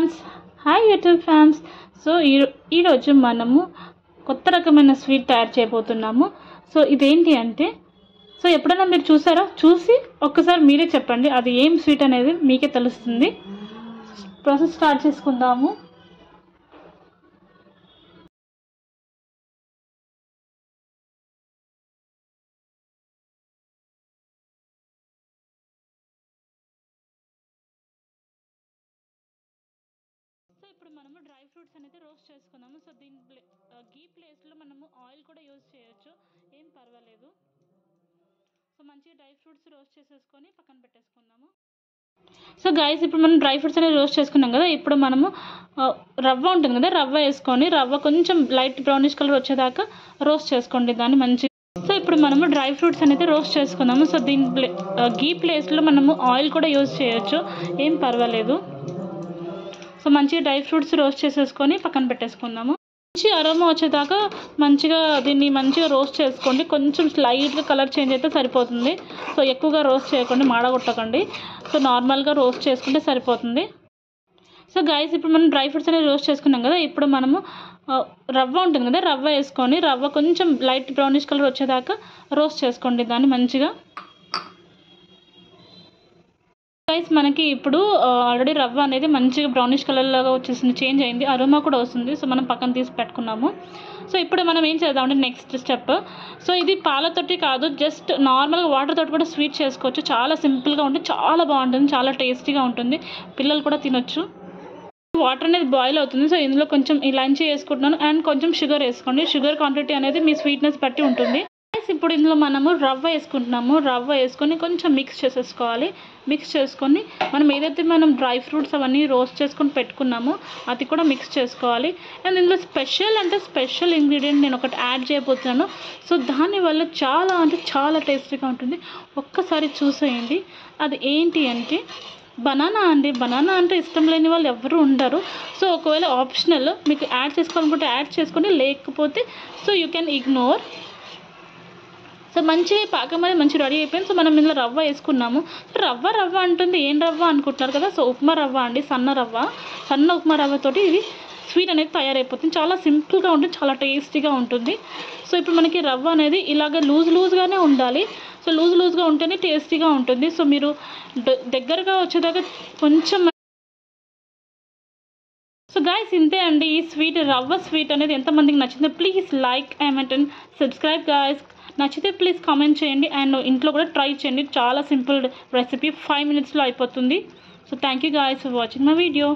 Friends, hi YouTube fans. So ఈరోజు మనము కొత్త రకమైన స్వీట్ తయారు చేయబోతున్నాము. సో ఇదేంటి అంటే, సో ఎప్పుడైనా మీరు చూసారా? చూసి ఒక్కసారి మీరే చెప్పండి అది ఏం స్వీట్ అనేది మీకే తెలుస్తుంది. ప్రాసెస్ స్టార్ట్ చేసుకుందాము. సో ఇప్పుడు మనము డ్రై ఫ్రూట్స్ అనేది రోస్ట్ చేసుకుందాము. సో దీని గీ ప్లేస్లో మనము ఆయిల్ కూడా యూజ్ చేయొచ్చు, ఏం పర్వాలేదు. సో మంచిగా డ్రై ఫ్రూట్స్ రోస్ట్ చేసేసుకొని పక్కన పెట్టేసుకుందాము. సో గైస్, ఇప్పుడు మనం డ్రై ఫ్రూట్స్ అనేది రోస్ట్ చేసుకున్నాం కదా. ఇప్పుడు మనము రవ్వ ఉంటుంది కదా, రవ్వ వేసుకొని రవ్వ కొంచెం లైట్ బ్రౌనిష్ కలర్ వచ్చేదాకా రోస్ట్ చేసుకోండి దాన్ని మంచిగా. సో ఇప్పుడు మనము డ్రై ఫ్రూట్స్ అనేది రోస్ట్ చేసుకుందాము. సో దీని గీ ప్లేస్లో మనము ఆయిల్ కూడా యూజ్ చేయొచ్చు, ఏం పర్వాలేదు. సో మంచిగా డ్రై ఫ్రూట్స్ రోస్ట్ చేసేసుకొని పక్కన పెట్టేసుకుందాము. మంచి అరోమా వచ్చేదాకా మంచిగా దీన్ని మంచిగా రోస్ట్ చేసుకోండి. కొంచెం స్లైట్గా కలర్ చేంజ్ అయితే సరిపోతుంది. సో ఎక్కువగా రోస్ట్ చేయకండి, మాడగొట్టకండి. సో నార్మల్గా రోస్ట్ చేసుకుంటే సరిపోతుంది. సో గైస్, ఇప్పుడు మనం డ్రై ఫ్రూట్స్ అనేది రోస్ట్ చేసుకున్నాం కదా. ఇప్పుడు మనము రవ్వ ఉంటుంది కదా, రవ్వ వేసుకొని రవ్వ కొంచెం లైట్ బ్రౌనిష్ కలర్ వచ్చేదాకా రోస్ట్ చేసుకోండి దాన్ని మంచిగా. గైస్, మనకి ఇప్పుడు ఆల్రెడీ రవ్వ అనేది మంచిగా బ్రౌనిష్ కలర్ లాగా వచ్చేసింది, చేంజ్ అయింది, అరోమా కూడా వస్తుంది. సో మనం పక్కన తీసి పెట్టుకున్నాము. సో ఇప్పుడు మనం ఏం చేద్దామంటే నెక్స్ట్ స్టెప్. సో ఇది పాలతోటి కాదు, జస్ట్ నార్మల్గా వాటర్ తోటి కూడా స్వీట్ చేసుకోవచ్చు. చాలా సింపుల్గా ఉంటుంది, చాలా బాగుంటుంది, చాలా టేస్టీగా ఉంటుంది, పిల్లలు కూడా తినొచ్చు. వాటర్ అనేది బాయిల్ అవుతుంది. సో ఇందులో కొంచెం ఇలాంచి వేసుకుంటున్నాను అండ్ కొంచెం షుగర్ వేసుకోండి. షుగర్ క్వాంటిటీ అనేది మీ స్వీట్నెస్ బట్టి ఉంటుంది. ఇప్పుడు ఇందులో మనము రవ్వ వేసుకుంటున్నాము. రవ్వ వేసుకొని కొంచెం మిక్స్ చేసేసుకోవాలి. మిక్స్ చేసుకొని మనం ఏదైతే మనం డ్రై ఫ్రూట్స్ అవన్నీ రోస్ట్ చేసుకొని పెట్టుకున్నామో అది కూడా మిక్స్ చేసుకోవాలి. అండ్ ఇందులో స్పెషల్ ఇంగ్రీడియంట్ నేను ఒకటి యాడ్ చేయబోతున్నాను. సో దానివల్ల చాలా అంటే చాలా టేస్టీగా ఉంటుంది. ఒక్కసారి చూసేయండి. అది ఏంటి అంటే బనానా అండి. బనానా అంటే ఇష్టం లేని వాళ్ళు ఎవరు ఉండరు. సో ఒకవేళ ఆప్షనల్, మీకు యాడ్ చేసుకోవాలనుకుంటే యాడ్ చేసుకోండి, లేకపోతే so you can ignore. So మంచి పాకం అనేది మంచి రెడీ అయిపోయింది. సో మనం ఇందులో రవ్వ వేసుకున్నాము. రవ్వ అంటుంది, ఏం రవ్వ అనుకుంటున్నారు కదా. సో ఉప్మా రవ్వ అండి, సన్న ఉప్మా రవ్వతోటి ఇది స్వీట్ అనేది తయారైపోతుంది. చాలా సింపుల్గా ఉంటుంది, చాలా టేస్టీగా ఉంటుంది. సో ఇప్పుడు మనకి రవ్వ అనేది ఇలాగ లూజ్గానే ఉండాలి. సో లూజ్గా ఉంటేనే టేస్టీగా ఉంటుంది. సో మీరు దగ్గరగా వచ్చేదాకా కొంచెం. సో గైస్, ఇంతే అండి ఈ స్వీట్, రవ్వ స్వీట్ అనేది ఎంతమందికి నచ్చిందో please like and subscribe guys. నచ్చితే ప్లీజ్ కామెంట్ చేయండి అండ్ ఇంట్లో కూడా ట్రై చేయండి. చాలా సింపుల్ రెసిపీ, 5 minutesలో అయిపోతుంది. So thank you guys for watching my video.